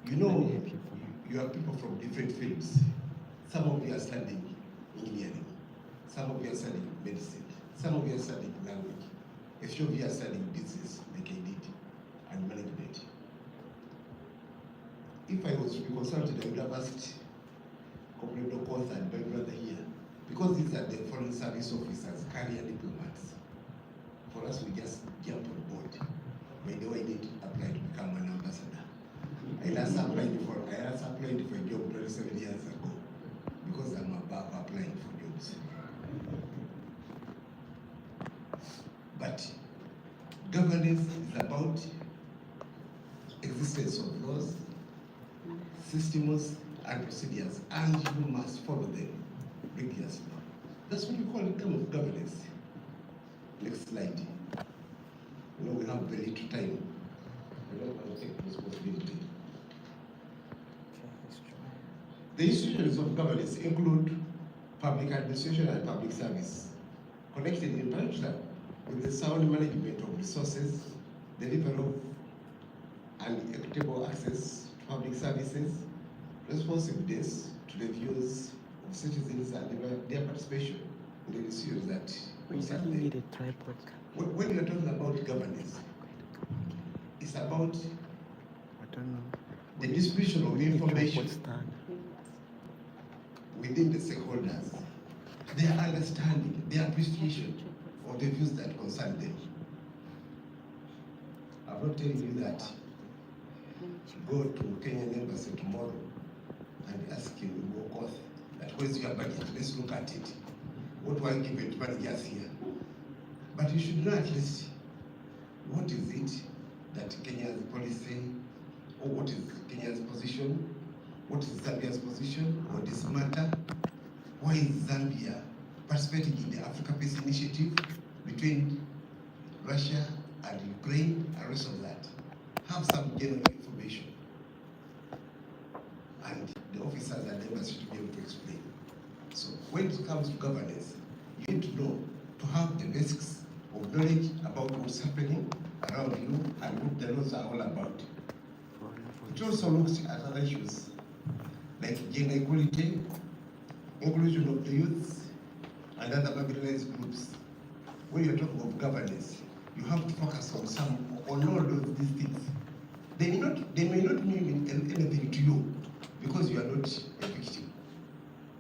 You know, you are people from different fields. Some of you are studying engineering. Some of you are studying medicine. Some of you are studying language. A few of you are studying business, like I did, and management. If I was to be consulted, I would have asked Comrade Okoth and my brother here, because these are the foreign service officers, career diplomats. For us, we just jump on board. By the way, I did apply to become an ambassador. I last applied for a job 27 years ago, because I'm above applying for jobs. But governance is about existence of laws, systems, and procedures, and you must follow them rigorously. That's what we call governance. Next slide. You know, we have very little time. I don't want to take responsibility. The institutions of governance include public administration and public service, connected in particular with the sound management of resources, delivery of and equitable access to public services, responsiveness to the views of citizens and their participation in the issues that concern them. Need a tripod. When you're talking about governance, it's about the distribution of information within the stakeholders, their understanding, their appreciation of the views that concern them. I'm not telling you that go to Kenyan Embassy tomorrow and ask him, that where's your budget? Let's look at it. What were given to managers here? But you should know at least what is it that Kenya's policy, or what is Kenya's position, what is Zambia's position on this matter, why is Zambia participating in the Africa Peace Initiative between Russia and Ukraine and the rest of that. Have some general information. And the officers and the embassy should be able to explain. So when it comes to governance, you need to know, to have the basics of knowledge about what's happening around you and what the laws are all about. It also looks at other issues like gender equality, inclusion of the youth, and other marginalized groups. When you're talking of governance, you have to focus on all of these things. They may not mean anything to you because you are not a victim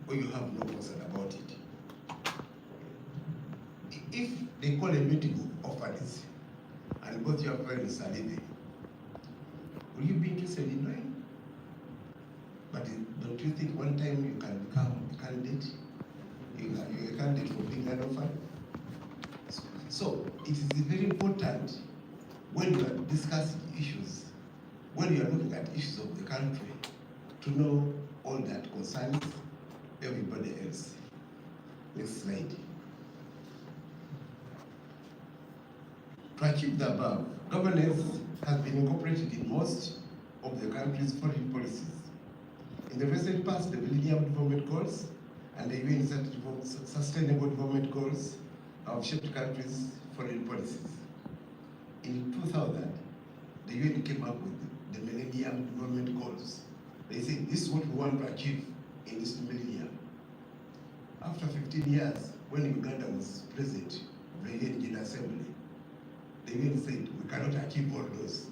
or you have no concern about it. If they call a meeting of orphans and both your parents are living, will you be interested in knowing? But don't you think one time you can become a candidate? You're a candidate for being an orphan? So it is very important when you are discussing issues, when you are looking at issues of the country, to know all that concerns everybody else. Next slide. To achieve the above, governance has been incorporated in most of the country's foreign policies. In the recent past, the Millennium Development Goals and the UN Sustainable Development Goals have shaped countries' foreign policies. In 2000, the UN came up with the Millennium Development Goals. They said, this is what we want to achieve in this millennium. After 15 years, when Uganda was president of the UN General Assembly, the UN said, we cannot achieve all those.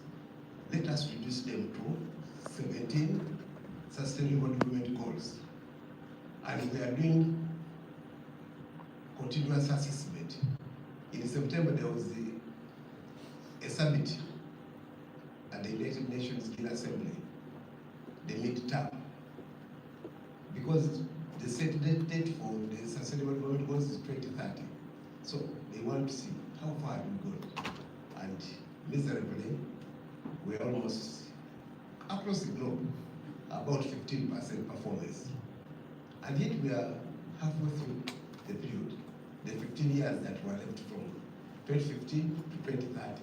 Let us reduce them to 17 Sustainable Development Goals. And we are doing continuous assessment. In September, there was a summit at the United Nations General Assembly, the midterm. Because the set date for the Sustainable Development Goals is 2030. So they want to see how far we go. And miserably, we're almost across the globe about 15% performance. And yet we are halfway through the period, the 15 years that were left from 2015 to 2030.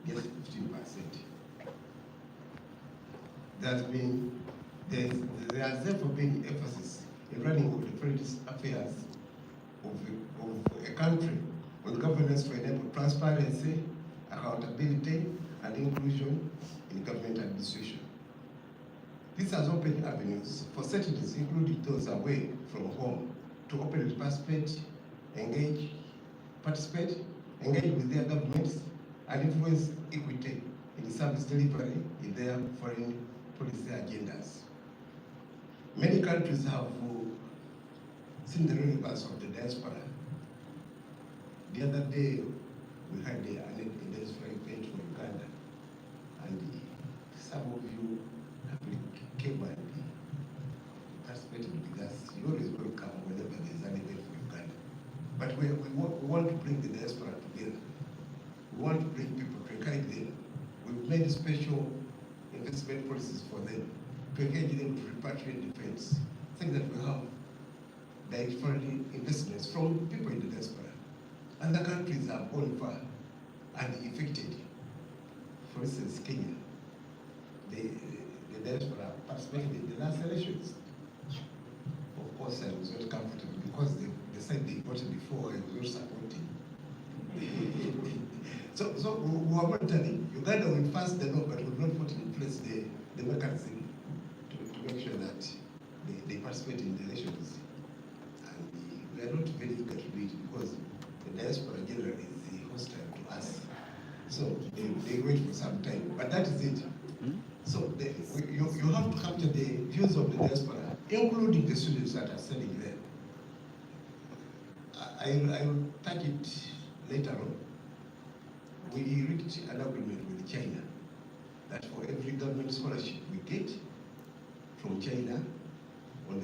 Just 15%. There has therefore been emphasis in running of the foreign affairs of a country on governance to enable transparency, accountability, and inclusion in government administration. This has opened avenues for citizens, including those away from home, to openly engage with their governments, and influence equity in service delivery in their foreign policy agendas. Many countries have seen the relevance of the diaspora. The other day, we had a diaspora event for Uganda, and some of you came and participated with us. You always welcome whenever there's an event for Uganda. But we want to bring the diaspora together. We want to bring people to encourage them. We've made special investment policies for them to engage them to repatriate defense. Things that we have direct foreign investments from people in the diaspora. Other countries have gone far and effected. For instance, Kenya. The diaspora participated in the last elections. Of course, I was not comfortable because they said they voted before. I was not supporting. So we were monitoring. Uganda will pass the law, but we will not put in place the mechanism to make sure that they participate in the elections. And we are not very eager to do it because the diaspora generally is hostile to us. So they wait for some time, but that is it. So you have to capture the views of the diaspora, including the students that are studying there. I will touch it later on. We reached an agreement with China that for every government scholarship we get from China, on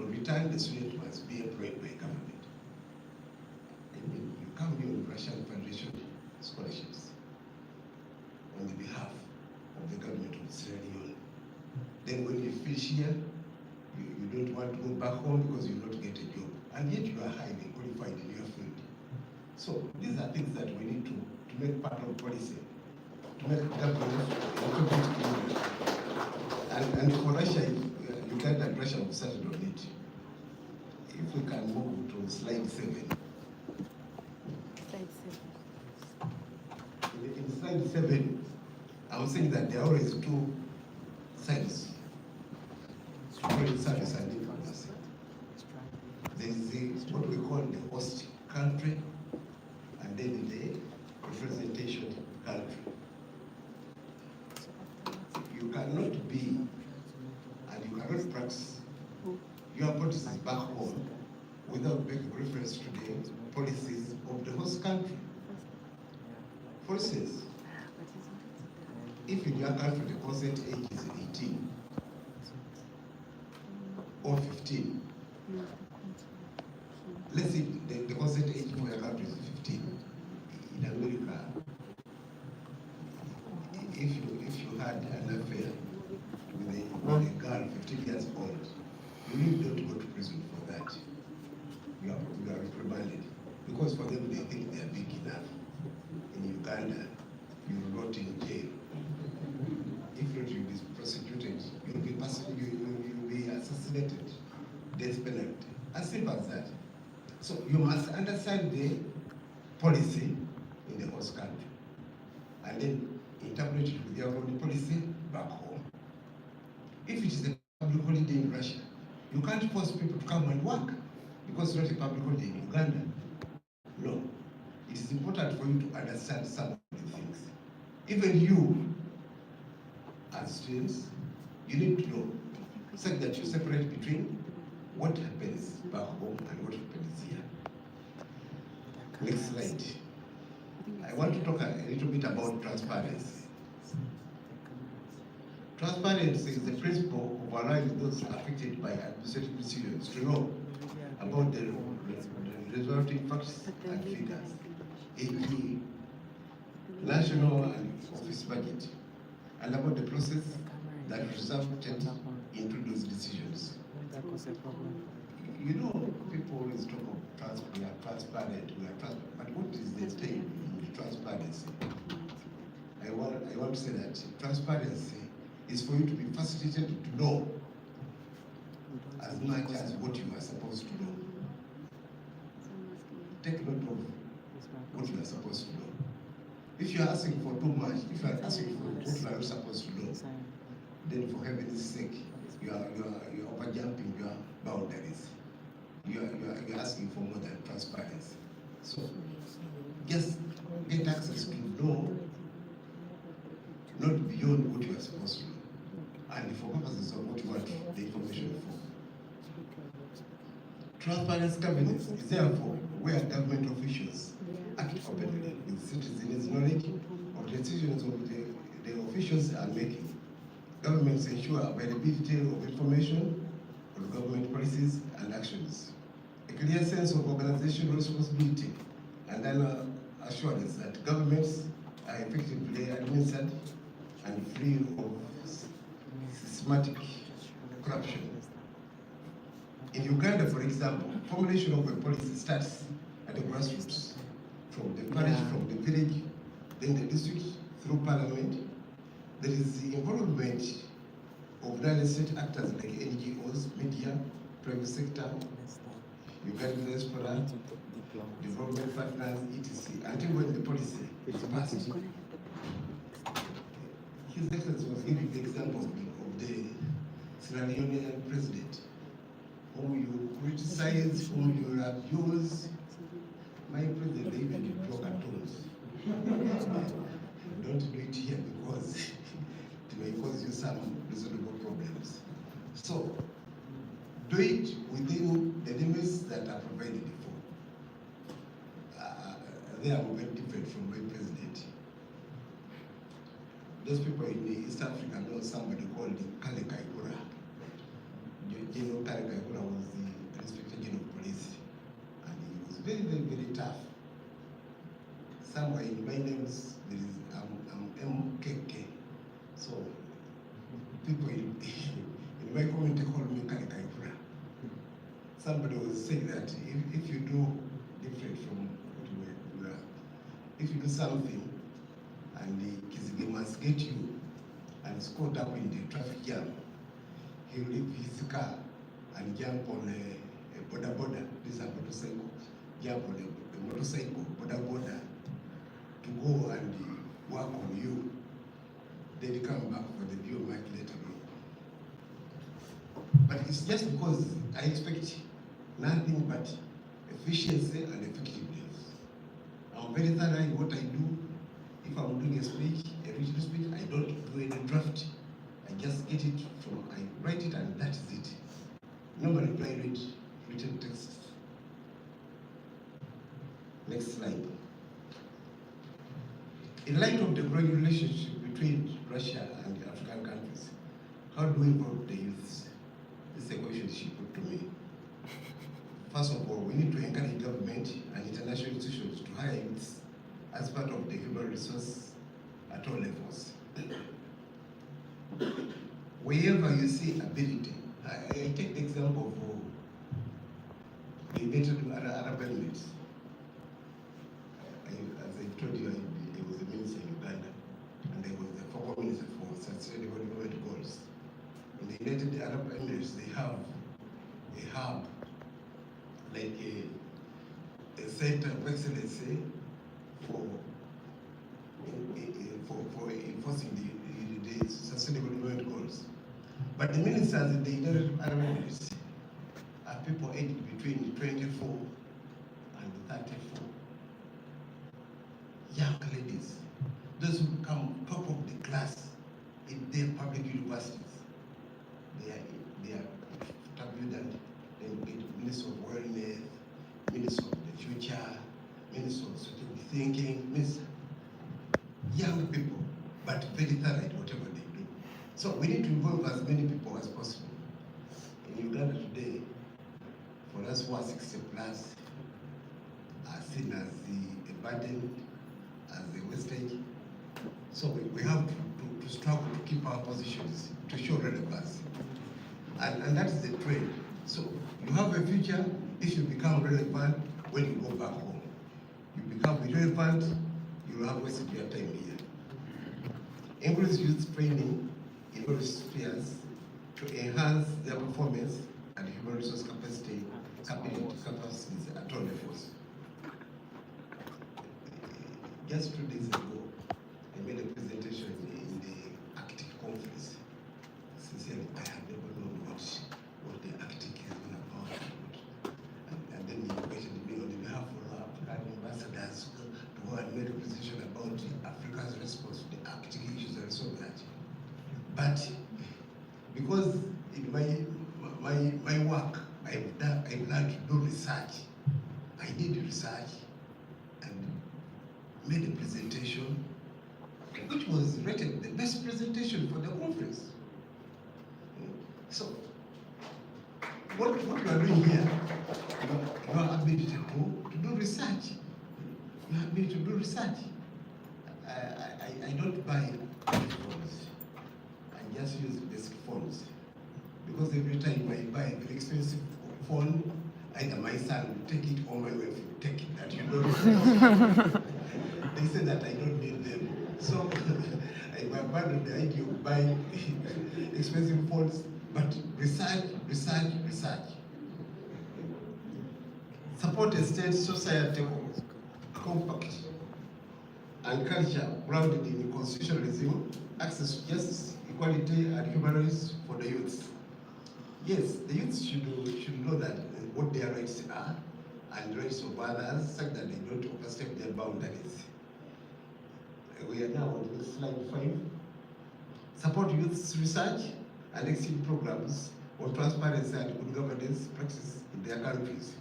return, the student must be employed by government. I mean, you come here with Russian Federation scholarships on the behalf of the government of Sierra Leone. Then when you finish here, you don't want to go back home because you will not get a job. And yet you are highly qualified in your field. So these are things that we need to make part of policy, to make government competitive. And for Russia, Uganda and Russia have started on it. If we can move to slide 7. In slide 7, I was saying that there are always two sides to foreign service and diplomacy. There is what we call the host country, and then the representation country. You cannot be, and you cannot practice your policies back home without making reference to the policies of the host country. For instance, if in your country the consent age is 18 or 15, let's say the consent age for your country is 15. In America, if you had an affair with a girl 15 years old, you really don't go to prison for that. You are reprimanded because for them they think they are big enough. In Uganda, you will rot in jail. If not, you'll be prosecuted. You'll be assassinated. Death penalty. As simple as that. So you must understand the policy in the host country, and then interpret it with your own policy back home. If it is a public holiday in Russia, you can't force people to come and work because it's not a public holiday in Uganda. No. It is important for you to understand some of the things. Even you, as students, you need to know so that you separate between what happens back home and what happens here. Next slide. I want to talk a little bit about transparency. Transparency is the principle of allowing those affected by administrative decisions to know about the resulting facts and figures, e.g., national and office budget, and about the process that resulted into those decisions. You know, people always talk of we are transparent, but what is the tail in transparency? I want to say that transparency is for you to be facilitated to know as much as what you are supposed to know. Take note of what you are supposed to know. If you're asking for too much, if you're asking for what you are not supposed to do, then for heaven's sake, you are overjumping your boundaries. You're asking for more than transparency. So just get access to know, not beyond what you are supposed to do, and for purposes of what you want the information for. Transparency governance is therefore where government officials act openly with citizens' knowledge of the decisions of the officials are making. Governments ensure availability of information on government policies and actions. A clear sense of organizational responsibility and an assurance that governments are effectively administered and free of systematic corruption. In Uganda, for example, formulation of a policy starts at the grassroots, from the parish, from the village, then the district, through parliament. There is the involvement of non-state actors like NGOs, media, private sector, Uganda diaspora, development partners, etc., until when the policy is passed. His Excellency was giving the example of the Sierra Leonean president, whom you criticize, whom you abuse. My president, they even broke tones. Don't do it here because it may cause you some reasonable problems. So, do it within the limits that are provided for. They are very different from my president. Those people in East Africa know somebody called Kale Kaikura. General Kale Kaikura was the Inspector General of Police, and he was very, very, very tough. Somewhere in my names, there is MKK. So people in my community call me Kale Kaikura. Somebody was saying that if you do different from what you are, if you do something and the Kizige must get you and is caught up in the traffic jam, he will leave his car and jump on a border, this is a motorcycle, jump on a motorcycle, border, to go and work on you. Then come back for the view mic later on. But it's just because I expect nothing but efficiency and effectiveness. I'm very thorough in what I do. If I'm doing a speech, a written speech, I don't do any draft. I just get it from, I write it and that is it. Normally do I read written text. Next slide. In light of the growing relationship between Russia and the African countries, how do we involve the youths? This is a question she put to me. First of all, we need to encourage government and international institutions to hire youths as part of the human resource at all levels. Wherever you see ability, I take the example of the United Arab Emirates. As I told you, I was a minister in Uganda, and I was the former minister for sustainable development goals. In the United Arab Emirates, they have a hub, like a center of excellence for enforcing the sustainable development goals. But the ministers in the United Arab Emirates are people aged between 24 and 34. Young ladies, those who come top of the class in their public universities. They are interviewed and they get Minister of Wellness, Minister of the Future, Minister of Strategic Thinking, Minister. Young people, but very thorough at whatever they do. So we need to involve as many people as possible. In Uganda today, for us who are 60 plus, are seen as the burden, as the wastage. So we have to struggle to keep our positions, to show relevance. And that is the trend. So you have a future if you become relevant when you go back home. You become irrelevant, you will have wasted your time here. Increase youth training in all spheres to enhance their performance and human resource capacities at all levels. just 2 days ago, I made a presentation in the Arctic Conference. Sincerely, I have never known what the Arctic is all about. And then he questioned me on behalf of our African ambassadors to go and make a presentation about Africa's response to the Arctic issues and so that. But because in my work, I've learned to do research. I did research and made a presentation which was rated the best presentation for the conference. So, what we are doing here, you are ability to do research. You have ability to do research. I don't buy phones. I just use basic phones. Because every time I buy an expensive phone, either my son will take it or my wife will take it. That you don't. They say that I don't need them. So I abandoned the idea of buying expensive phones, but research. Support a state society compact and culture grounded in constitutionalism, access to justice, equality, and human rights for the youth. Yes, the youth should know that what their rights are and rights of others, such that they don't overstep their boundaries. We are now on slide 5. Support youth research and exit programs on transparency and good governance practices in their countries.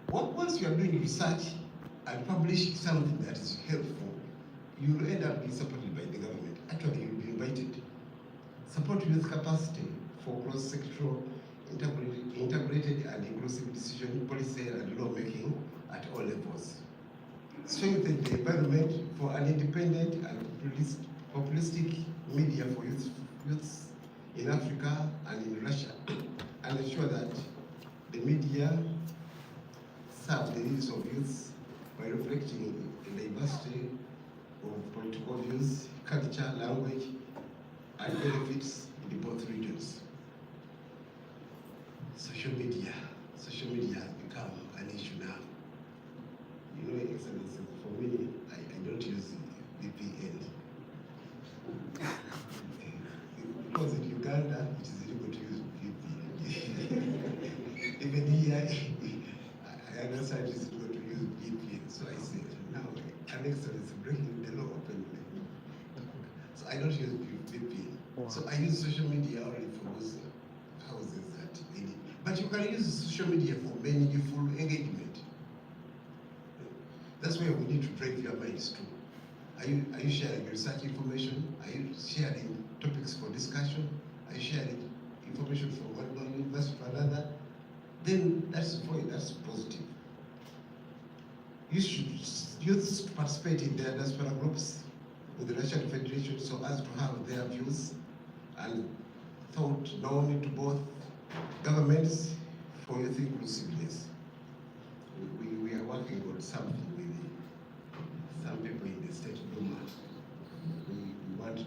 Once you are doing research and publish something that is helpful, you will end up being supported by the government. Actually, you will be invited. Support youth capacity for cross-sectoral, integrated and inclusive decision, policy and lawmaking at all levels. Strengthen the environment for an independent and populistic media for youths in Africa and in Russia, and ensure that the media serve the needs of youths by reflecting the diversity of political views, culture, language, and benefits in both regions. Social media has become an issue now. You know, Excellency, for me, I don't use VPN. Because in Uganda, it is illegal to use VPN. Even here, I understand it is illegal to use VPN. So I said, now, an Excellency breaking the law openly. So I don't use VPN. Wow. So I use social media only for those houses that they need. But you can use social media for meaningful engagement. That's where we need to drive your minds too. Are you sharing research information? Are you sharing topics for discussion? Are you sharing information from one university to another? Then that's positive. Youth participate in their diaspora groups with the Russian Federation so as to have their views and thought known to both governments for youth inclusiveness. We are working on something with some people in the state Duma. We want to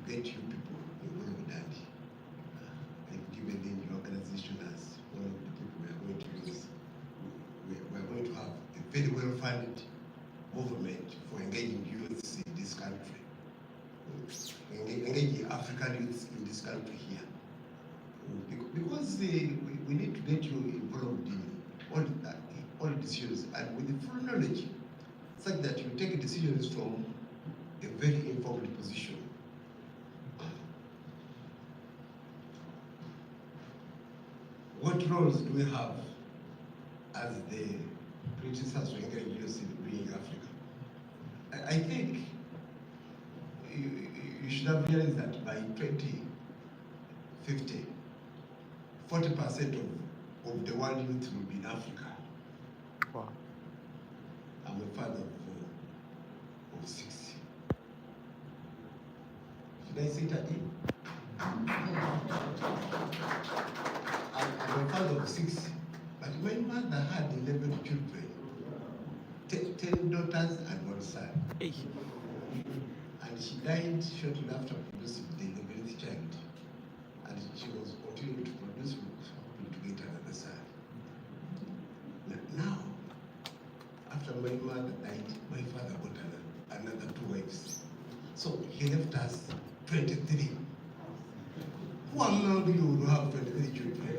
get you people involved, and I've given them the organization as one of the people we are going to use. We are going to have a very well-funded movement for engaging youths in this country, engaging African youths in this country here. Because we need to get you involved in all decisions and with the full knowledge, such that you take decisions from a very informed position. What roles do we have as the predecessors to engage youth in bringing Africa? I think you should have realized that by 2050, 40% of the world youth will be in Africa. Wow. I'm a father of 6. Should I say it again? I'm a father of 6, but my mother had 11 children, 10 daughters and 1 son. Hey. And she died shortly after producing the 11th child. And she was continuing to produce, hoping to get another son. Now, after So he left us 23. Who among you will have 23 children?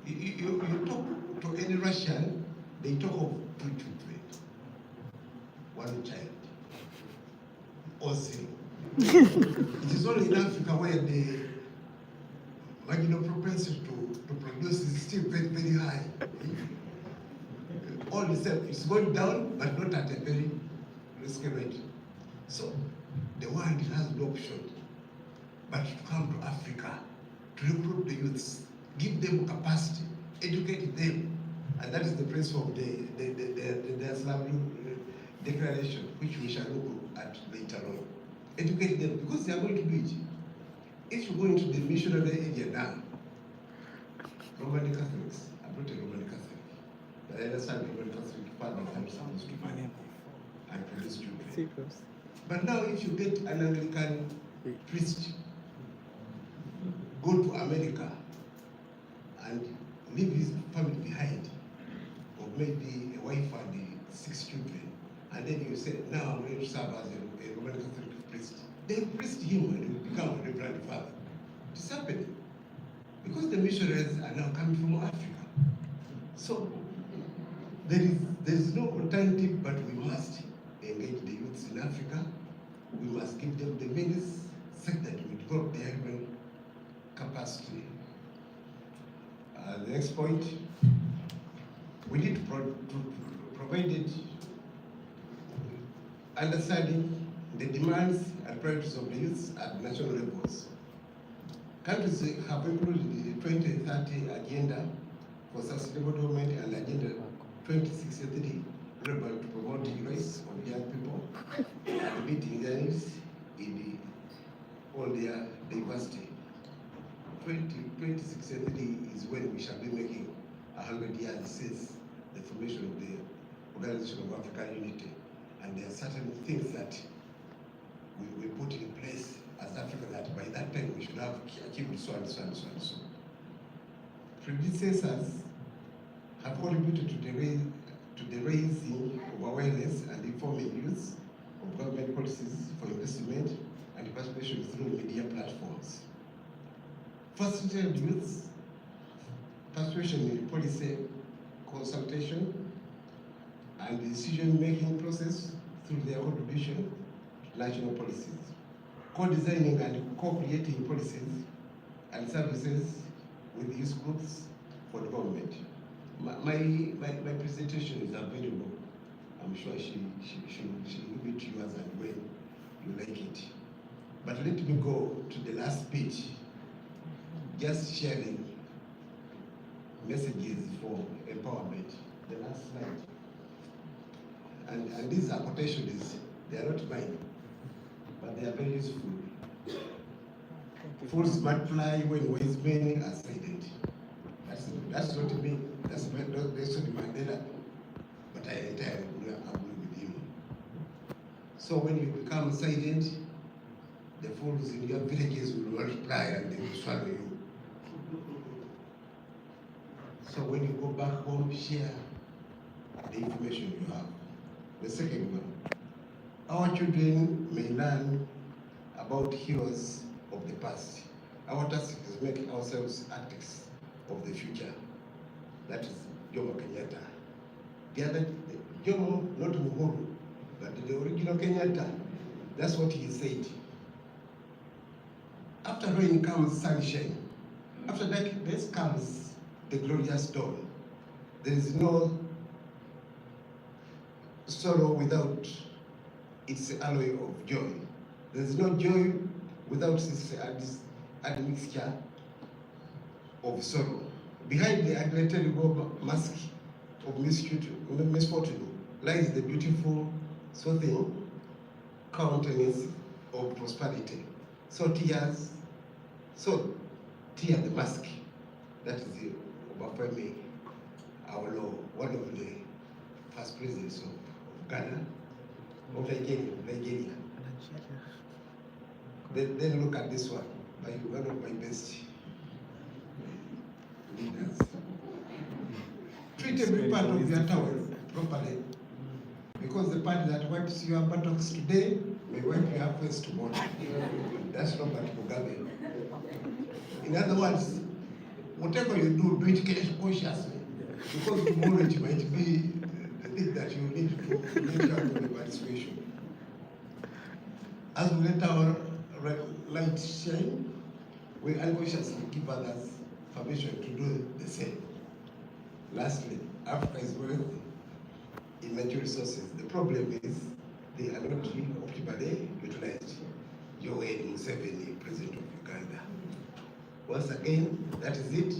You talk to any Russian, they talk of 2 children, 1 child, or 0. It is only in Africa where the marginal propensity to produce is still very, very high. All the same, it's going down, but not at a very risky rate. So the world has no option but to come to Africa, to recruit the youths, give them capacity, educate them. And that is the principle of the Islamic declaration, which we shall look at later on. Educate them, because they are going to do it. If you go into the missionary area now, Roman Catholics, I'm not a Roman Catholic, but I understand Roman Catholic fathers are supposed to marry and produce children. But now if you get an Anglican priest, go to America and leave his family behind, or maybe a wife and 6 children, and then you say, now I'm going to serve as a Roman Catholic priest. They priest him and he will become a Reverend Father. It's happening. Because the missionaries are now coming from Africa. So there is no alternative, but we must engage the youths in Africa. We must give them the means such that we develop their human capacity. The next point, we need to provide it understanding the demands and priorities of the youth at national levels. Countries have included the 2030 Agenda for Sustainable Development and Agenda 2063 relevant to promote the rights of young people and meeting their needs in all their diversity. 2063 is when we shall be making 100 years since the formation of the Organization of African Unity. And there are certain things that we put in place as Africa that by that time we should have achieved so and so and so and so. Predecessors have contributed to the raising of awareness and informing youth of government policies for investment and participation through media platforms. Facilitated youth participation in policy consultation and decision-making process through their contribution to national policies. Co-designing and co-creating policies and services with youth groups for development. My presentation is available. I'm sure she'll give it to you as and when you like it. But let me go to the last speech, just sharing messages for empowerment. The last slide. And these are quotations, they are not mine, but they are very useful. Fools multiply when wise men are silent. That's not me, that's not Mandela, but I entirely agree with him. So when you become silent, the fools in your villages will multiply and they will swallow you. So when you go back home, share the information you have. The second one, our children may learn about heroes of the past. Our task is make ourselves architects of the future. That is Jomo Kenyatta. The other, Jomo, not Uhuru, but the original Kenyatta, that's what he said. After rain comes sunshine. After that, this comes the glorious dawn. There is no sorrow without its alloy of joy. There is no joy without its admixture of sorrow. Behind the ugly mask of misfortune lies the beautiful, soothing countenance of prosperity. So tear the mask. That is the Obafemi Awolowo, one of the first presidents of Ghana, of Nigeria. Then look at this one, by one of my best leaders. Treat every part of your town properly, because the pad that wipes your buttocks today may wipe your face tomorrow. That's Robert Mugabe. In other words, whatever you do it cautiously, because tomorrow it might be the thing that you need to make out of the bad situation. As we let our light shine, we unconsciously give others permission to do the same. Lastly, Africa is wealthy in natural resources. The problem is they are not optimally utilized. Yoweri Museveni, President of Uganda. Once again, that is it.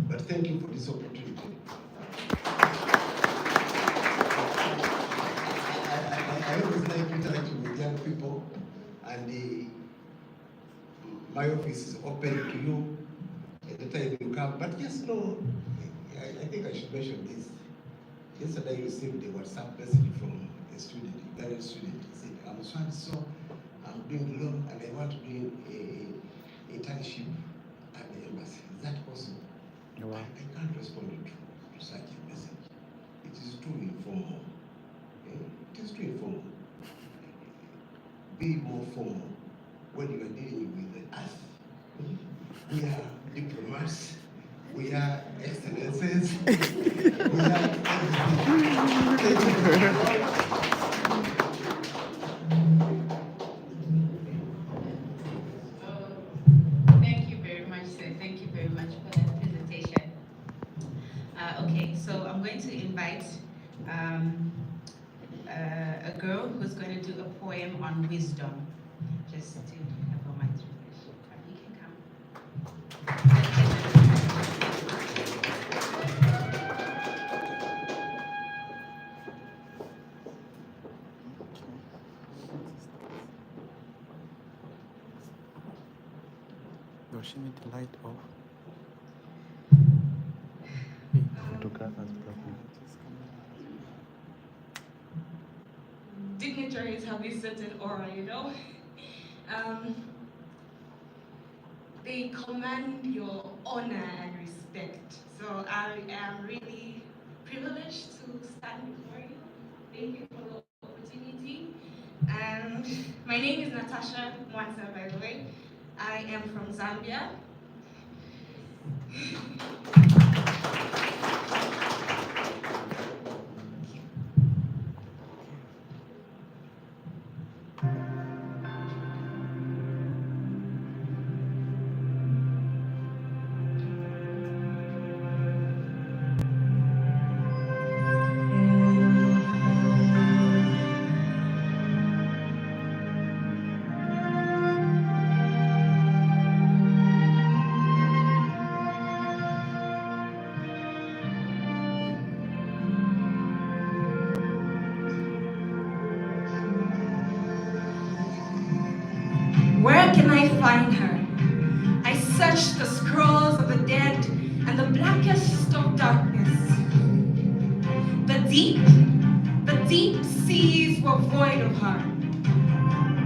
But thank you for this opportunity. I always like interacting with young people, and my office is open to you anytime you come. But just know, I think I should mention this. Yesterday I received a WhatsApp message from a student, a Ugandan student. He said, I'm so I'm doing law and I want to do a internship at the embassy. Is that possible? Wow. I can't respond to such a message. It is too informal. It is too informal. Be more formal when you are dealing with us. We are diplomats. We are excellences. We are Thank you very much, sir. Thank you very much for that presentation. Okay, so I'm going to invite a girl who's going to do a poem on wisdom. Just to have a mic. You can come. Does she need the light off? Photographers problem. Dignitaries have a certain aura, you know. They command your honor and respect. So I am really privileged to stand before you. Thank you for the opportunity. And my name is Natasha Mwanza, by the way. I am from Zambia. Where can I find her? I searched the scrolls of the dead and the blackest of darkness. The deep seas were void of her.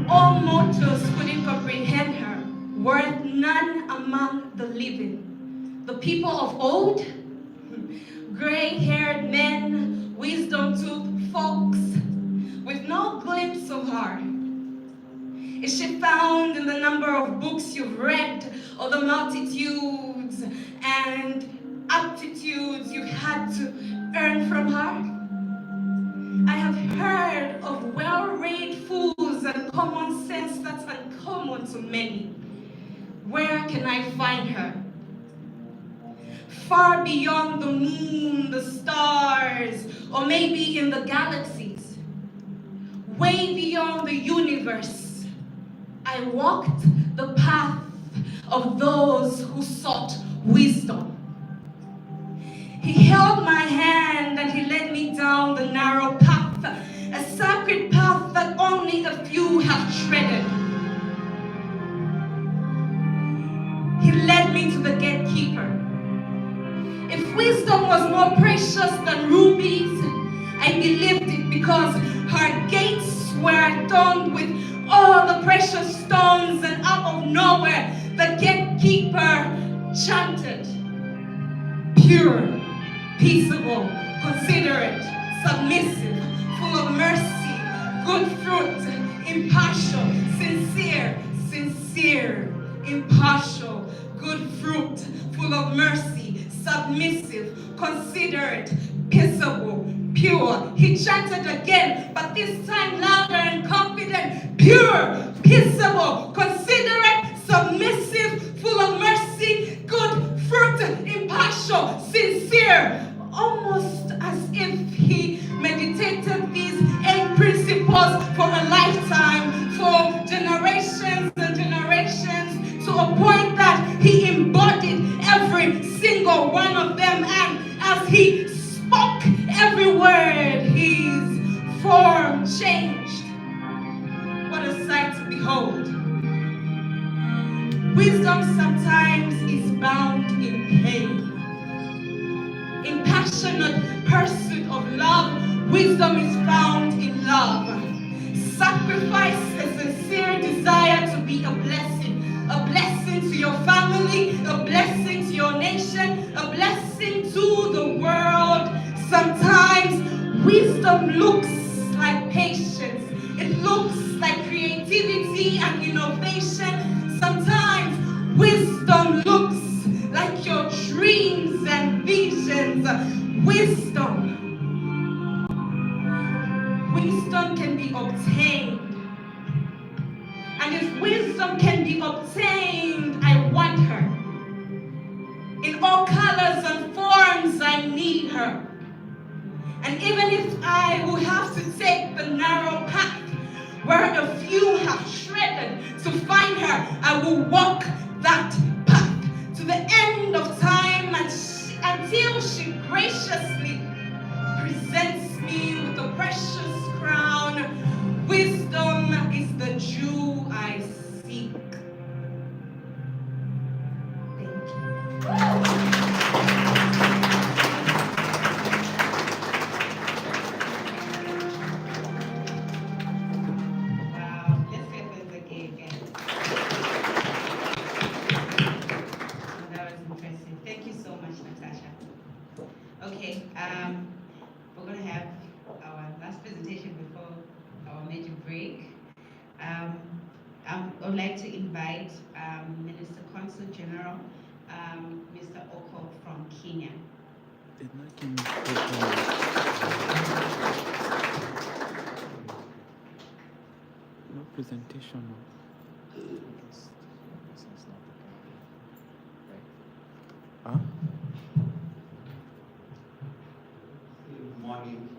All mortals couldn't comprehend her, worth none among the living. The people of old, gray-haired men, wisdom-toothed folks, with no glimpse of her. Is she found in the number of books you've read, or the multitudes and aptitudes you've had to earn from her? I have heard of well-read fools and common sense that's uncommon to many. Where can I find her? Far beyond the moon, the stars, or maybe in the galaxies. Way beyond the universe. I walked the path of those who sought wisdom. He held my hand and he led me down the narrow path, a sacred path that only a few have treaded. He led me to the gatekeeper. If wisdom was more precious than rubies, I believed it because her gates were adorned with all the precious stones, and out of nowhere the gatekeeper chanted, pure, peaceable, considerate, submissive, full of mercy good fruit, impartial, sincere, impartial, good fruit, full of mercy, submissive, considerate, peaceable, pure. He chanted again, but this time louder and confident. Pure, peaceable, considerate, submissive, full of mercy, good fruit, impartial, sincere. Almost as if he meditated these 8 principles for a lifetime, for generations and generations, to a point that he embodied every single one of them. And as he spoke every word, his form changed. What a sight to behold. Wisdom sometimes is bound in pain. In passionate pursuit of love, wisdom is found in love. Sacrifice a sincere desire to be a blessing to your family, a blessing to your nation, a blessing to the world. Sometimes wisdom looks like patience. It looks like creativity and innovation. Sometimes wisdom looks like your dreams and visions. Wisdom can be obtained. And if wisdom can be obtained, I want her. In all colors and forms, I need her. And even if I will have to take the narrow path where a few have treaded to find her, I will walk that path to the end of time until she graciously presents me with a precious crown. Wisdom is the jewel I seek. Thank you. Wow, let's get this again. That was impressive. Thank you so much, Natasha. Okay, we're going to have our last presentation before our major break. I would like to invite Minister Consul General, Mr. Oko from Kenya. No presentation. Huh? Morning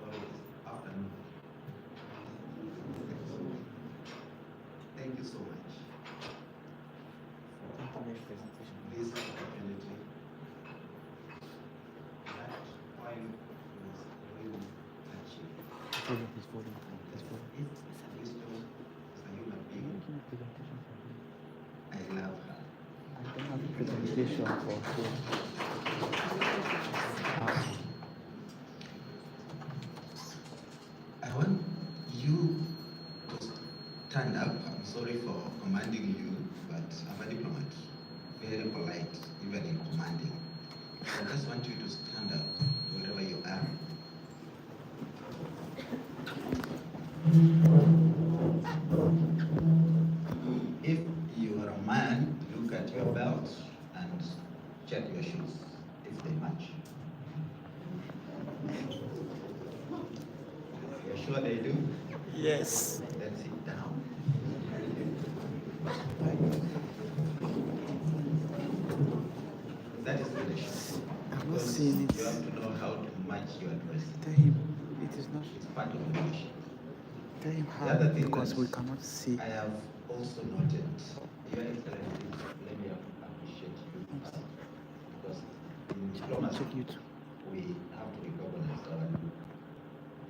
or afternoon. Thank you so much for this opportunity. That point was really achieved. Wisdom is a human being. I love her. I don't have a presentation for I want you to stand up. I'm sorry for commanding you, but I'm a diplomat. Very polite, even in commanding. I just want you to stand up wherever you are. If you are a man, look at your belt and check your shoes if they match. You're sure they do? Yes. Then sit down. That is leadership. I'm not Because seeing it. you have to know how to match your dress. Tell him it is not. It's part of leadership. Tell him The how other thing because that we cannot see. I have also noted, Your Excellency, let me appreciate you because in diplomacy, Check you too. we have to recognize our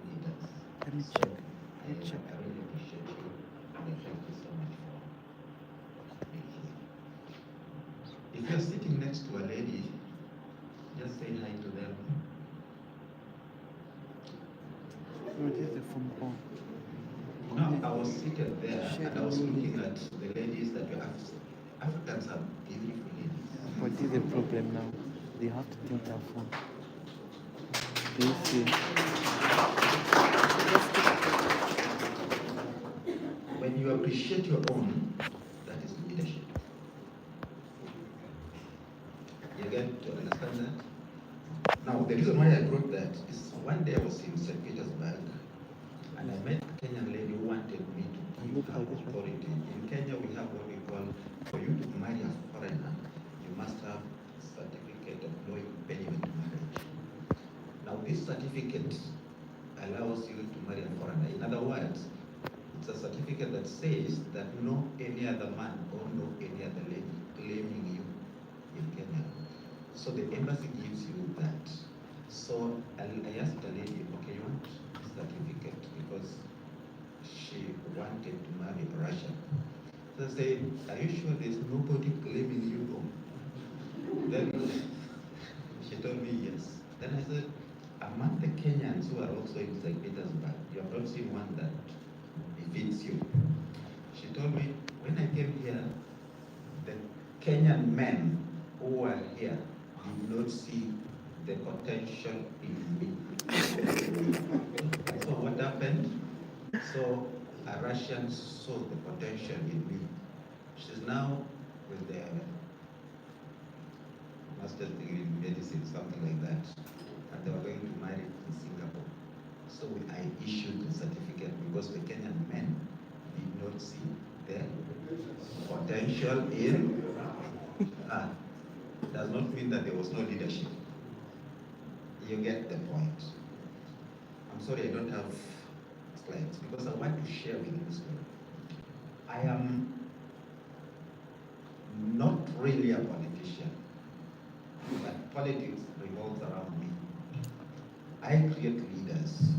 leaders. Let me check. I really appreciate you and thank you so much for being here. If you're sitting next to a lady, just say hi to them. No, this is the phone call. No, I was seated there and I was looking at the ladies that you have. Africans are beautiful ladies. But this is the problem now. They have to take their phone. They see. appreciate your own, that is leadership. You get to understand that? Now, the reason why I brought that is one day I was in St. Petersburg and I met a Kenyan lady who wanted me to give her authority. In Kenya, we have what we call, for you to marry a foreigner, you must have a certificate of no impediment to marriage. Now, this certificate allows you to marry a foreigner. In other words, it's a certificate that says that no any other man or no any other lady claiming you in Kenya. So the embassy gives you that. So I asked the lady, okay, you want this certificate because she wanted to marry Russia. So I said, are you sure there's nobody claiming you home? Then she told me yes. Then I said, among the Kenyans who are also in St. Petersburg, you have not seen one that befits you. She told me, when I came here, the Kenyan men who were here did not see the potential in me. So what happened? So a Russian saw the potential in me. She's now with the master's degree in medicine, something like that. And they were going to marry in Singapore. So I issued the certificate because the Kenyan men did not see the potential in her. Does not mean that there was no leadership. You get the point. I'm sorry I don't have slides because I want to share with you this story. I am not really a politician, but politics revolves around me. I create leaders.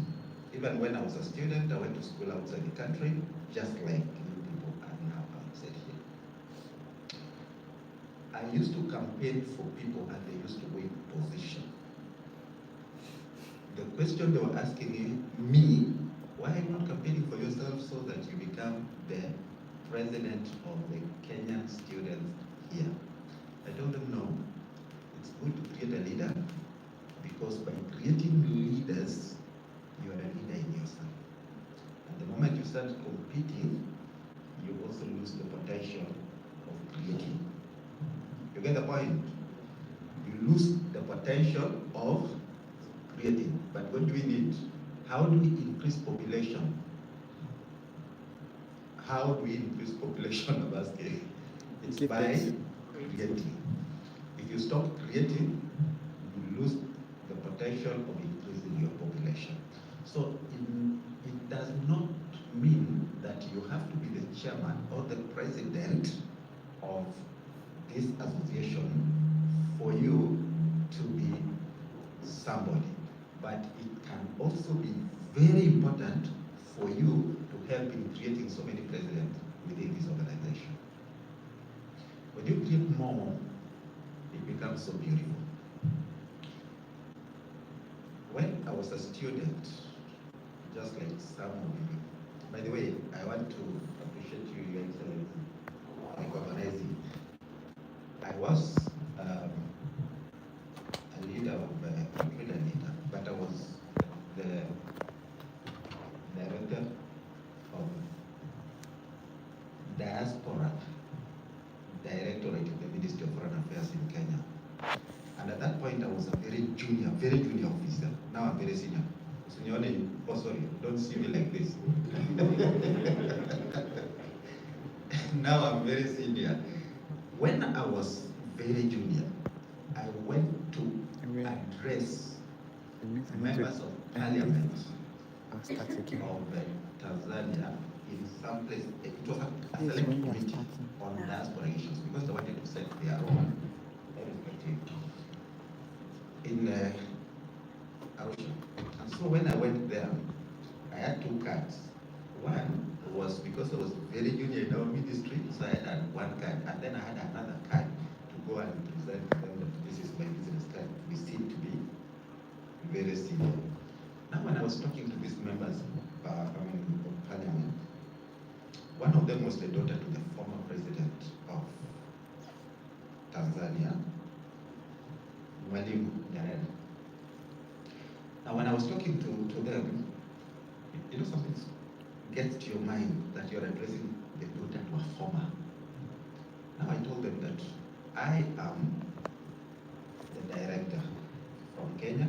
Even when I was a student, I went to school outside the country, just like you people are now outside here. I used to campaign for people and they used to win position. The question they were asking me, why are you not campaigning for yourself so that you become the president of the Kenyan students here? I told them no, it's good to create a leader because by creating leaders, you are a leader in yourself. And the moment you start competing, you also lose the potential of creating. You get the point? You lose the potential of creating. But what do we need? How do we increase population? How do we increase population of asking? It's by creating. If you stop creating, you lose the potential of increasing your population. So it does not mean that you have to be the chairman or the president of this association for you to be somebody. But it can also be very important for you to help in creating so many presidents within this organization. When you create more, it becomes so beautiful. When I was a student, just like some of you, by the way, I want to appreciate you, Your Excellency, for organizing. I was a leader of a leader, but I was the director of Diaspora Directorate of the Ministry of Foreign Affairs in Kenya. And at that point, I was a very junior officer. Now I'm very senior. Oh, sorry, don't see me like this. Now I'm very senior. When I was very junior, I went to address members of parliament of Tanzania in some place. It was a select committee on diaspora issues because they wanted to set their own perspective in Arusha. And so when I went there, I had two cards. One was because I was very junior in our ministry, so I had one card, and then I had another card to go and present to them that this is my business card. We seem to be very senior. Now when I was talking to these members of parliament, one of them was the daughter to the former president of Tanzania, Mwalimu Nyerere. Now when I was talking to them, you know something gets to your mind that you're addressing the daughter to a farmer. Now I told them that I am the director from Kenya.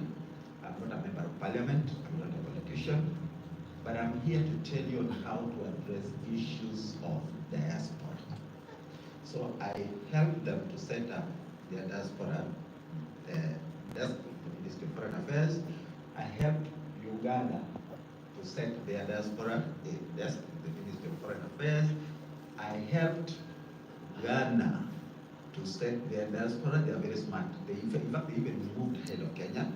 I'm not a member of parliament, I'm not a politician, but I'm here to tell you on how to address issues of diaspora. So I helped them to set up their diaspora, the Ministry of Foreign Affairs. I helped Uganda to set their diaspora, the Ministry of Foreign Affairs. I helped Ghana to set their diaspora. They are very smart. In fact, they even moved ahead of Kenya.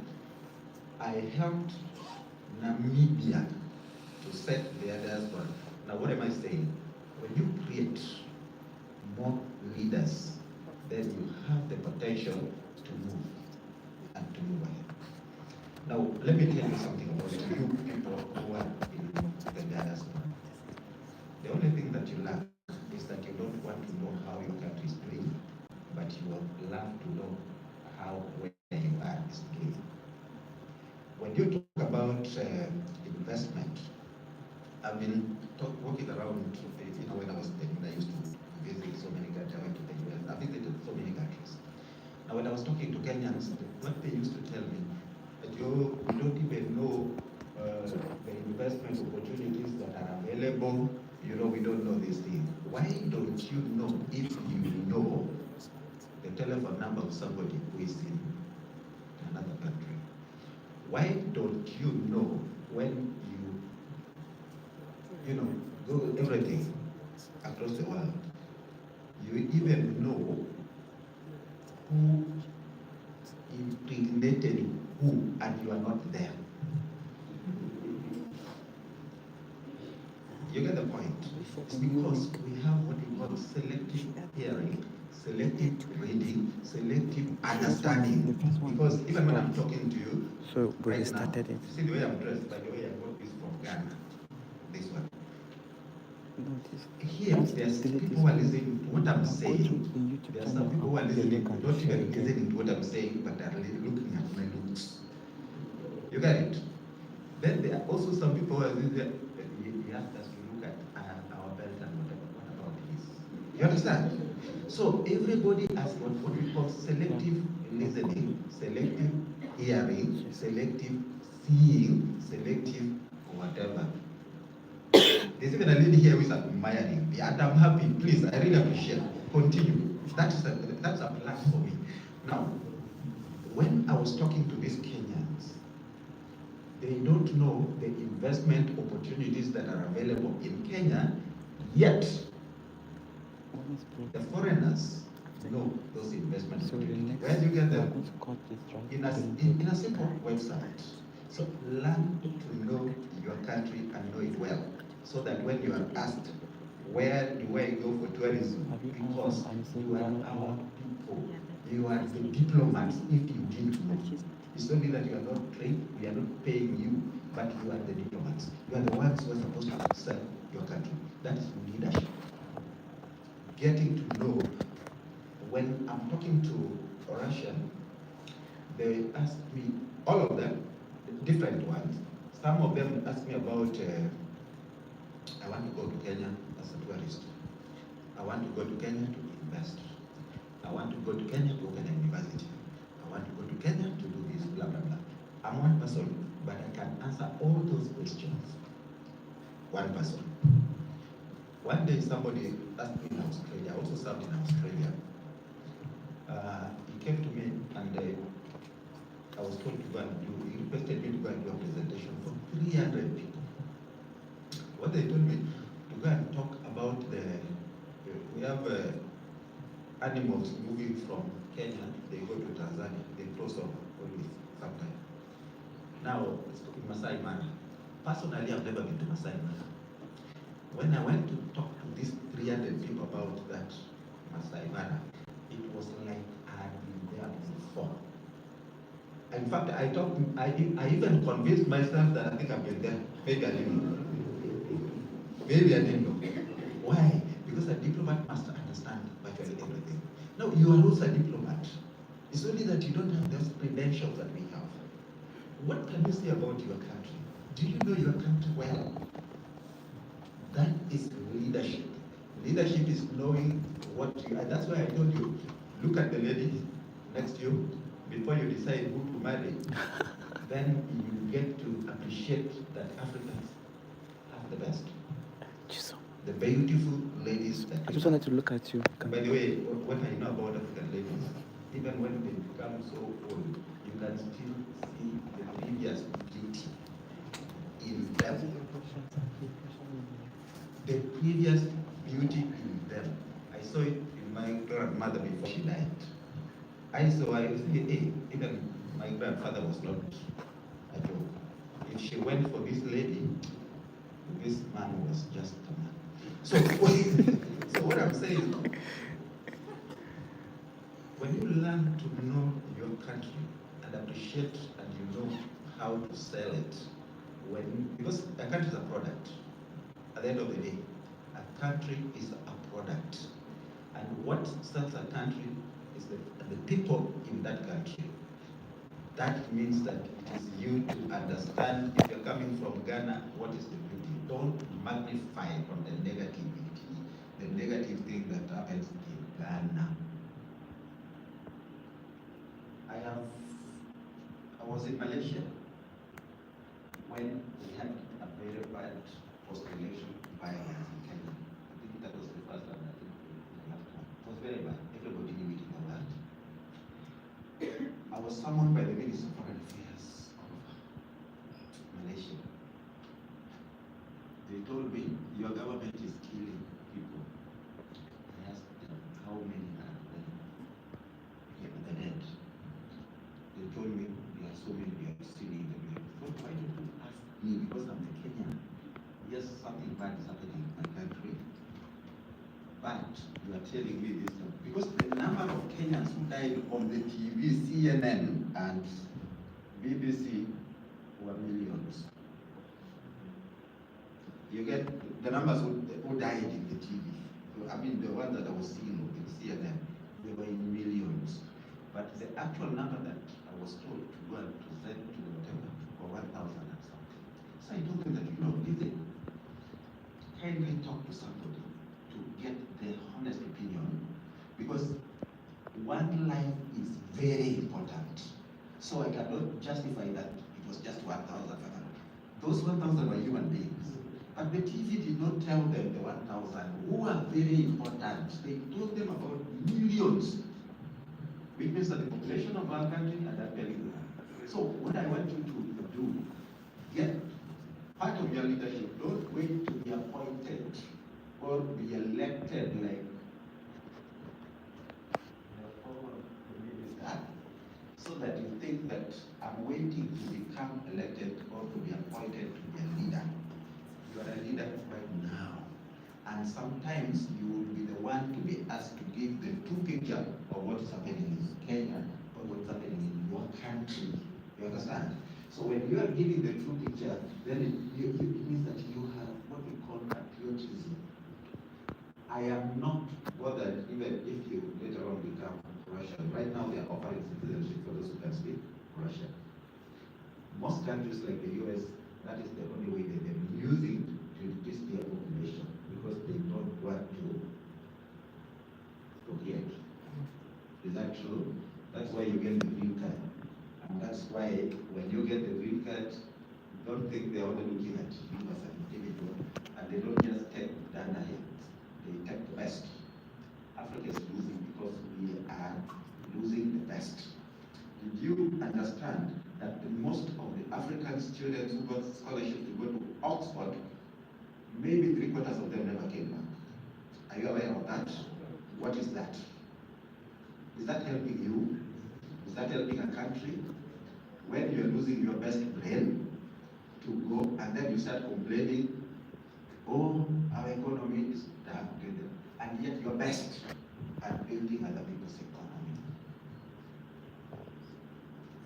I helped Namibia to set their diaspora. Now, what am I saying? When you create more leaders, then you have the potential to move and to move ahead. Now, let me tell you something about you people who are in the diaspora. The only thing that you lack is that you don't want to know how your country is doing, but you would love to know how where you are is doing. When you talk about investment, I've been walking around, when I was when I used to visit so many countries. I went to the US, I visited so many countries. Now, when I was talking to Kenyans, what they used to tell me, that you don't even know the investment opportunities that are available. We don't know these things. Why don't you know if you know the telephone number of somebody who is in another country? Why don't you know when you go everything across the world? You even know who impregnated who, and you are not there. You get the point? It's because we have what we call selective hearing, selective reading, selective understanding. Because even when I'm talking to you, So we right started now, it. see the way I'm dressed, by the way, I got this from Ghana. This one. Here, there's people who are listening to what I'm saying. There are some people who are listening, not even listening to what I'm saying, but are looking at my looks. You get it? Then there are also some people who are listening. He asked us to look at our belt and whatever. What about this? You understand? So everybody has what we call selective listening, selective hearing, selective seeing, selective whatever. There's even a lady here who is admiring me, and I'm happy. Please, I really appreciate. Continue. That's a plus for me. Now, when I was talking to these Kenyans, they don't know the investment opportunities that are available in Kenya, yet the foreigners know those investment opportunities. Where do you get them? In a simple website. So learn to know your country and know it well, so that when you are asked, where do I go for tourism? Because you are our people. You are the diplomats if you didn't know. It's only that you are not trained, we are not paying you, but you are the diplomats. You are the ones who are supposed to serve your country. That is leadership. Getting to know. When I'm talking to Russian, they ask me, all of them, different ones. Some of them ask me about, I want to go to Kenya as a tourist. I want to go to Kenya to invest. I want to go to Kenya to open a university. I want to go to Kenya to do this, blah, blah, blah. I'm one person, but I can answer all those questions. One person. One day somebody asked me in Australia, I also served in Australia. He came to me and I was told to go and do, he requested me to go and do a presentation for 300 people. What they told me, to go and talk about we have animals moving from Kenya, they go to Tanzania, they cross over always, sometime. Now, it's in Masai Mara. Personally, I've never been to Masai Mara. When I went to talk to these 300 people about that Masai Mara, it was like I had been there before. In fact, I even convinced myself that I think I've been there. Maybe I didn't know. Maybe I didn't know. Why? Because a diplomat must understand virtually everything. No, you are also a diplomat. It's only that you don't have those credentials that we have. What can you say about your country? Do you know your country well? is leadership. Leadership is knowing what you are. That's why I told you, look at the lady next to you before you decide who to marry. Then you get to appreciate that Africans have the best. Jesus. The beautiful ladies that I just wanted to look at you. And by the way, what I know about African ladies, even when they become so old, you can still see the previous beauty in them. The previous beauty in them. I saw it in my grandmother before she died. I was thinking, hey, even my grandfather was not at all. If she went for this lady, this man was just a man. So, so what I'm saying is, when you learn to know your country and appreciate and you know how to sell it, because a country is a product. At the end of the day, a country is a product. And what sells a country is the people in that country. That means that it is you to understand, if you're coming from Ghana, what is the beauty? Don't magnify on the negativity, the negative thing that happens in Ghana. I was in Malaysia when we had a very bad post-election violence in Kenya. I think that was the first one. I think the last one. It was very bad. Everybody knew it in the world. I was summoned by the Minister of Foreign Affairs of Malaysia. They told me, your government is killing people. I asked them, how many are the dead? They told me, there are so many, we are still in the grave. But why don't you ask me? Because I'm a Kenyan. Yes, something bad is happening in my country. But you are telling me this stuff. Because the number of Kenyans who died on the TV, CNN and BBC were millions. You get the numbers who died in the TV. I mean, the ones that I was seeing in CNN, they were in millions. But the actual number that I was told to go and present to the whatever were 1,000 and something. So I told them that, listen, kindly talk to somebody to get the honest opinion, because one life is very important. So I cannot justify that it was just 1,500. Those 1,000 were human beings. But the TV did not tell them the 1,000 who are very important. They told them about millions. Which means that the population of our country are that very good. So what I want you to do, get part of your leadership. Don't wait to be appointed or be elected like that, so that you think that I'm waiting to become elected or to be appointed to be a leader. You are a leader right now. And sometimes you will be the one to be asked to give the true picture of what is happening in Kenya or what is happening in your country. You understand? So when you are giving the true picture, then it means that you have what we call patriotism. I am not bothered even if you later on become Russian. Right now they are offering citizenship for those who can speak Russian. Most countries like the US, that is the only way that they're using to reduce their population, because they don't want to forget. Is that true? That's why you get the green card. And that's why when you get the green card, don't think they're only looking at you as an individual, and they don't just take Ghana here. They take the best. Africa is losing because we are losing the best. Did you understand that most of the African students who got scholarships to go to Oxford, maybe 3/4 of them never came back? Are you aware of that? What is that? Is that helping you? Is that helping a country? When you're losing your best brain to go and then you start complaining, oh, our economy is down, and yet you're best at building other people's economy.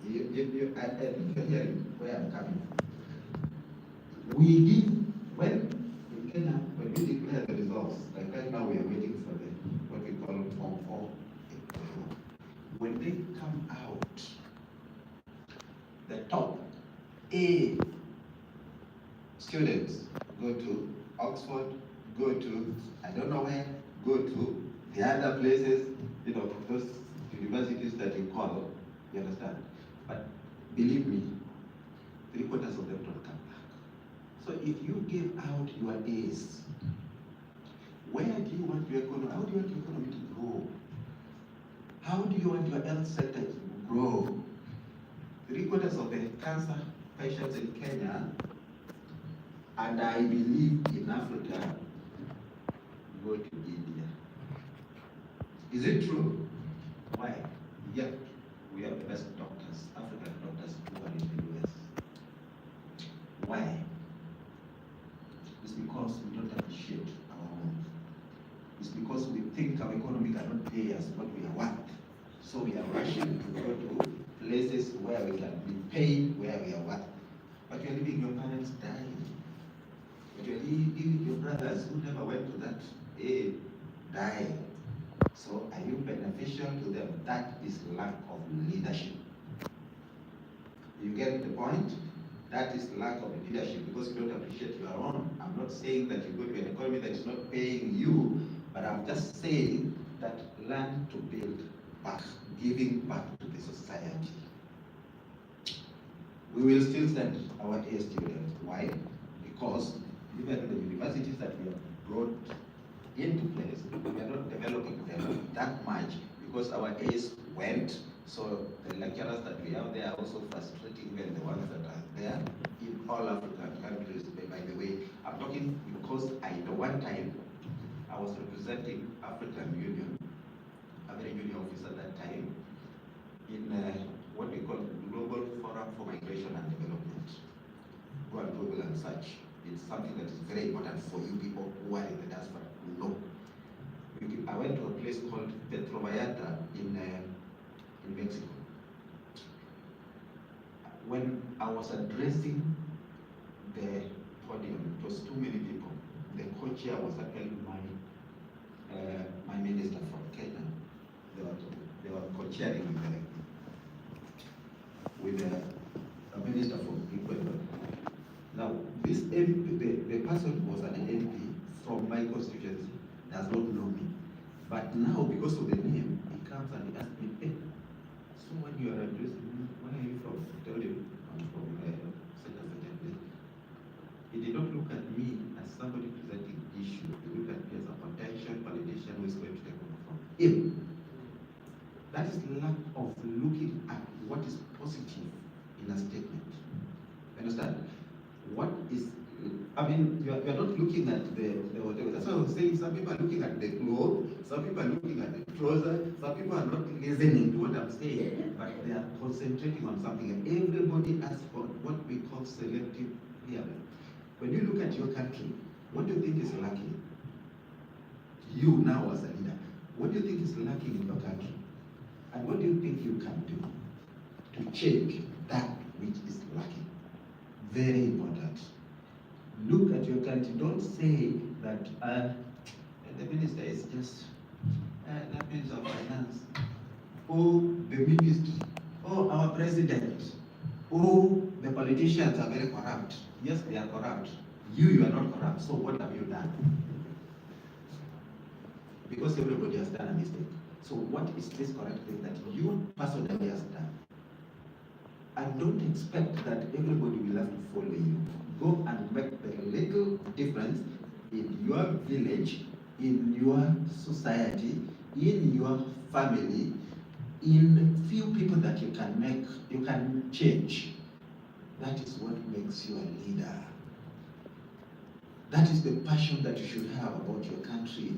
I think you're hearing where I'm coming from. We live, in Kenya, when we declare the results, like right now we are waiting for what we call Form 4. When they come out, the top A students go to Oxford, go to, I don't know where, go to the other places, those universities that you call, you understand? But believe me, 3/4 of them don't come back. So if you give out your A's, where do you want your economy, how do you want your economy to grow? How do you want your health sector to grow? 3/4 of the cancer patients in Kenya, and I believe in Africa, go to India. Is it true? Why? Yet we have the best doctors, African doctors who are in the US. Why? It's because we don't appreciate our own. It's because we think our economy cannot pay us what we are worth. So we are rushing to go to places where we can be paid where we are worth. But you're leaving your parents dying. But you're leaving your brothers who never went to that aid dying. So are you beneficial to them? That is lack of leadership. You get the point? That is lack of leadership because you don't appreciate your own. I'm not saying that you go to an economy that is not paying you, but I'm just saying that learn to build back, giving back to the society. We will still send our A students. Why? Because even the universities that we have brought into place, we are not developing them that much because our A's went. So the lecturers that we have there are also frustrating even the ones that are there in all African countries. By the way, I'm talking because the one time I was representing African Union, Union officer at that time, in what we call Global Forum for Migration and Development. Go and Google and search. It's something that is very important for you people who are in the diaspora who know. I went to a place called Puerto Vallarta in Mexico. When I was addressing the podium, it was too many people. The co-chair was actually my minister from Kenya. They were co-chairing with a minister from Ecuador. Now, this MP, the person was an MP from my constituency, does not know me. But now, because of the name, he comes and he asks me, hey, so when you are addressing me, where are you from? I told him, I'm from such and such a place. He did not look at me as somebody presenting issue. He looked at me as a potential politician who is going to take over from him. That is lack of looking at what is positive in a statement. Understand? What is, I mean, you are not looking at the whatever. That's why I was saying some people are looking at the clothes, some people are looking at the trouser, some people are not listening to what I'm saying, but they are concentrating on something. And everybody has got what we call selective hearing. When you look at your country, what do you think is lacking? You now as a leader, what do you think is lacking in your country? And what do you think you can do to change that which is lacking? Very important. Look at your country. Don't say that the minister is just that minister of finance, or the ministry, or our president, or the politicians are very corrupt. Yes, they are corrupt. You are not corrupt. So what have you done? Because everybody has done a mistake. So what is this correct thing that you personally has done? And don't expect that everybody will have to follow you. Go and make the little difference in your village, in your society, in your family, in few people that you can make, you can change. That is what makes you a leader. That is the passion that you should have about your country.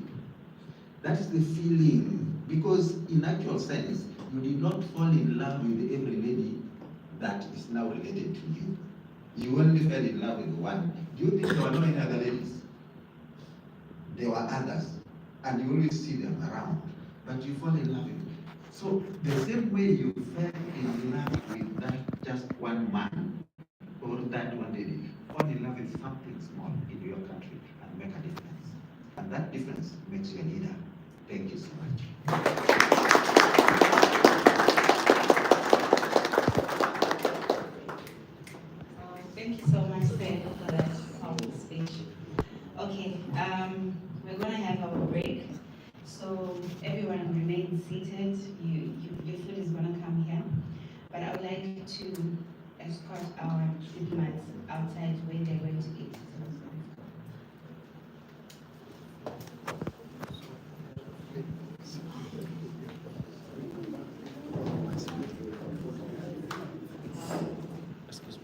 That is the feeling, because in actual sense, you did not fall in love with every lady that is now related to you. You only fell in love with one. Do you think there were no any other ladies? There were others, and you always see them around, but you fall in love with them. So the same way you fell in love with that just one man, or that one lady, fall in love with something small in your country and make a difference. And that difference makes you a leader. Thank you so much. Thank you so much, Seth, for that powerful speech. Okay. we're gonna have our break. So everyone remain seated. Your food is gonna come here. But I would like to escort our diplomats outside where they're going to eat. Excuse me.